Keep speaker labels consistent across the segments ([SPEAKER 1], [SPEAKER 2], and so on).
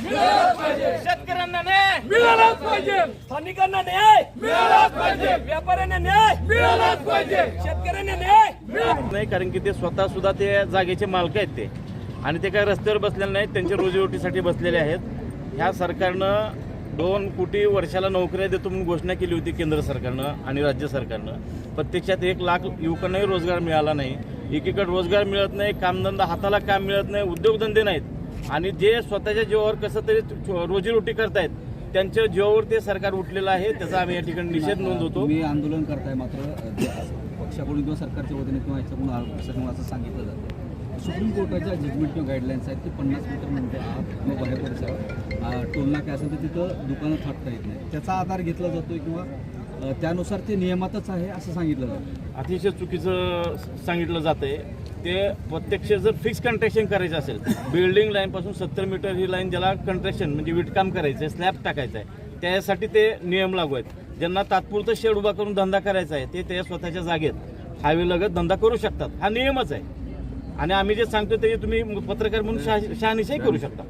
[SPEAKER 1] मिळालाच पाहिजे, शेतकऱ्यांना न्याय
[SPEAKER 2] मिळालाच पाहिजे,
[SPEAKER 1] स्थानिकांना न्याय
[SPEAKER 2] मिळालाच पाहिजे,
[SPEAKER 1] व्यापाऱ्यांना न्याय
[SPEAKER 2] मिळालाच पाहिजे,
[SPEAKER 1] शेतकऱ्यांना न्याय
[SPEAKER 3] नाही, कारण की ते स्वतः सुद्धा ते जागेचे मालक आहेत ते, आणि ते काय रस्त्यावर बसलेले नाहीत, त्यांच्या रोजीरोटीसाठी बसलेले आहेत. ह्या सरकारनं 2 कोटी वर्षाला नोकऱ्या देतो म्हणून घोषणा केली होती केंद्र सरकारनं आणि राज्य सरकारनं. प्रत्यक्षात 1 लाख युवकांनाही रोजगार मिळाला नाही. एकीकडे रोजगार मिळत नाही, कामधंदा हाताला काम मिळत नाही, उद्योगधंदे नाहीत, आणि जे स्वतःच्या जीवावर कसं तरी रोजीरोटी करतायत त्यांच्या जीवावर ते सरकार उठलेलं आहे. त्याचा आम्ही या ठिकाणी निषेध नोंदवतो.
[SPEAKER 4] तुम्ही आंदोलन करताय, मात्र पक्षाकडून किंवा सरकारच्या वतीने किंवा याच्याकडून असं सांगितलं जातं सुप्रीम कोर्टाच्या जजमेंट किंवा गाईडलाईन्स आहेत की 50 मीटर म्हणजे आत किंवा बाहेर परिसरात टोलनाके असेल तर तिथं दुकानं थाटता येत नाही, त्याचा आधार घेतला जातोय किंवा त्यानुसार ते नियमातच आहे असं सांगितलं जातं.
[SPEAKER 3] अतिशय चुकीचं सांगितलं जातंय. ते प्रत्यक्ष जर फिक्स कंट्रॅक्शन करायचं असेल, बिल्डिंग लाईनपासून 70 मीटर ही लाईन ज्याला कंट्रॅक्शन म्हणजे विटकाम करायचं आहे, स्लॅब टाकायचं आहे, त्यासाठी ते नियम लागू आहेत. ज्यांना तात्पुरतं शेड उभा करून धंदा करायचा आहे ते त्या स्वतःच्या जागेत हायवे लगत धंदा करू शकतात. हा नियमच आहे, आणि आम्ही जे सांगतो ते तुम्ही पत्रकार म्हणून शहानिशाही करू शकता.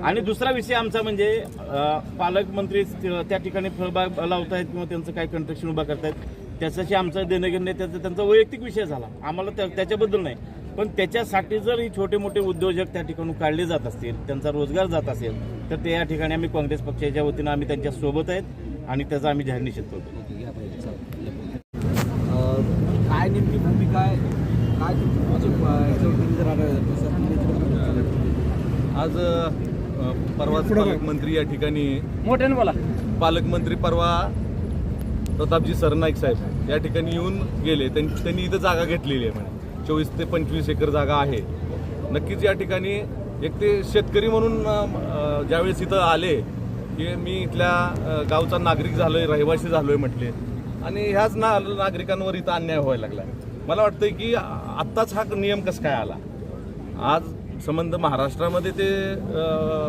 [SPEAKER 3] आणि दुसरा विषय आमचा म्हणजे पालकमंत्री त्या ठिकाणी फळबाग लावतायत किंवा त्यांचं काय कंस्ट्रक्शन उभा करतायत त्याच्याशी आमचं देणंघेणं त्यांचा वैयक्तिक विषय झाला, आम्हाला त्याच्याबद्दल नाही. पण त्याच्यासाठी जर ही छोटे मोठे उद्योजक त्या ठिकाणी काढले जात असतील, त्यांचा रोजगार जात असेल, तर ते या ठिकाणी आम्ही काँग्रेस पक्षाच्या वतीनं आम्ही त्यांच्या सोबत आहेत आणि त्याचा आम्ही जाहीर निषेध करतो.
[SPEAKER 4] काय नेमकी भूमिका आहे, काय
[SPEAKER 5] आज परवाच पालकमंत्री या ठिकाणी
[SPEAKER 1] मोठ्याने बोला.
[SPEAKER 5] पालकमंत्री परवा प्रतापजी सरनाईक साहेब या ठिकाणी येऊन गेले. त्यांनी इथं जागा घेतलेली आहे, म्हणे 24 ते 25 एकर जागा आहे. नक्कीच या ठिकाणी एक ते शेतकरी म्हणून ज्यावेळेस इथं आले की मी इथल्या गावचा नागरिक झालोय, रहिवासी झालोय म्हटले, आणि ह्याच नागरिकांवर इथं अन्याय व्हायला लागला. मला वाटतंय की आत्ताच हा नियम कसं काय आला. आज संबंध महाराष्ट्रामध्ये ते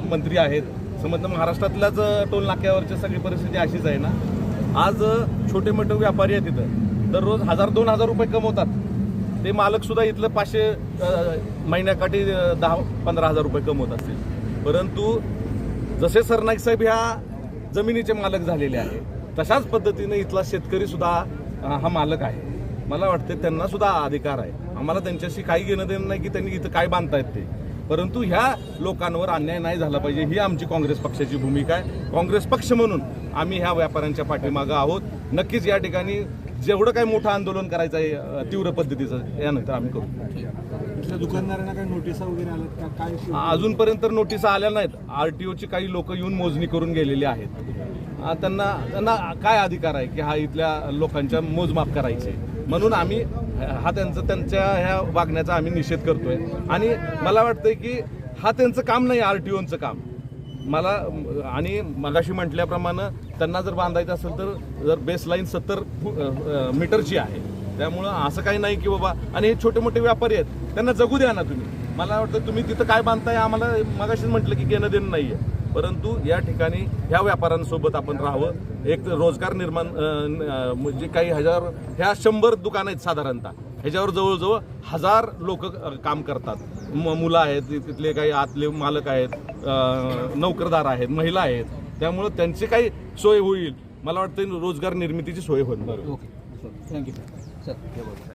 [SPEAKER 5] मंत्री आहेत, संबंध महाराष्ट्रातल्याच टोल नाक्यावरची सगळी परिस्थिती अशीच आहे ना. आज छोटे मोठे व्यापारी आहेत तिथं, दररोज 1000-2000 रुपये कमवतात. ते मालक सुद्धा इथलं 500 महिन्याकाठी 10-15 हजार रुपये कमवत असतील. परंतु जसे सरनाईक साहेब ह्या जमिनीचे मालक झालेले आहे, तशाच पद्धतीने इथला शेतकरी सुद्धा हा मालक आहे. मला वाटतं त्यांना सुद्धा अधिकार आहे. आम्हाला त्यांच्याशी काही घेणं देणं नाही की त्यांनी इथं काय बांधतायत ते, परंतु ह्या लोकांवर अन्याय नाही झाला पाहिजे ही आमची काँग्रेस पक्षाची भूमिका आहे. काँग्रेस पक्ष म्हणून आम्ही ह्या व्यापाऱ्यांच्या पाठीमागं आहोत. नक्कीच या ठिकाणी जेवढं काही मोठं आंदोलन करायचं आहे तीव्र पद्धतीचं यानंतर आम्ही करू.
[SPEAKER 4] दुकानदारांना काही नोटिसा वगैरे आल्यात का, काय
[SPEAKER 5] अजूनपर्यंत नोटिसा आल्या नाहीत. RTOची काही लोक येऊन मोजणी करून गेलेली आहेत. त्यांना काय अधिकार आहे की हा इथल्या लोकांच्या मोजमाप करायचे, म्हणून आम्ही त्यांच्या ह्या वागण्याचा आम्ही निषेध करतोय. आणि मला वाटतंय की हा त्यांचं काम नाही, RTOचं काम. आणि मगाशी म्हटल्याप्रमाणे त्यांना जर बांधायचं असेल तर जर बेसलाईन 70 मीटरची आहे, त्यामुळं असं काही नाही की बाबा. आणि हे छोटे मोठे व्यापारी आहेत, त्यांना जगू द्या ना तुम्ही. मला वाटतं तुम्ही तिथं काय बांधताय आम्हाला मगाशीच म्हटलं की घेणं देणं नाही आहे, परंतु या ठिकाणी ह्या व्यापाऱ्यांसोबत आपण राहावं. एक रोजगार निर्माण म्हणजे काही हजार, ह्या 100 दुकानं आहेत साधारणतः, ह्याच्यावर जवळजवळ 1000 लोक काम करतात. मुलं आहेत, तिथले काही आतले मालक आहेत, नोकरदार आहेत, महिला आहेत. त्यामुळं त्यांची काही सोय होईल. मला वाटतं रोजगार निर्मितीची सोय होईल.
[SPEAKER 4] Okay, thank you sir.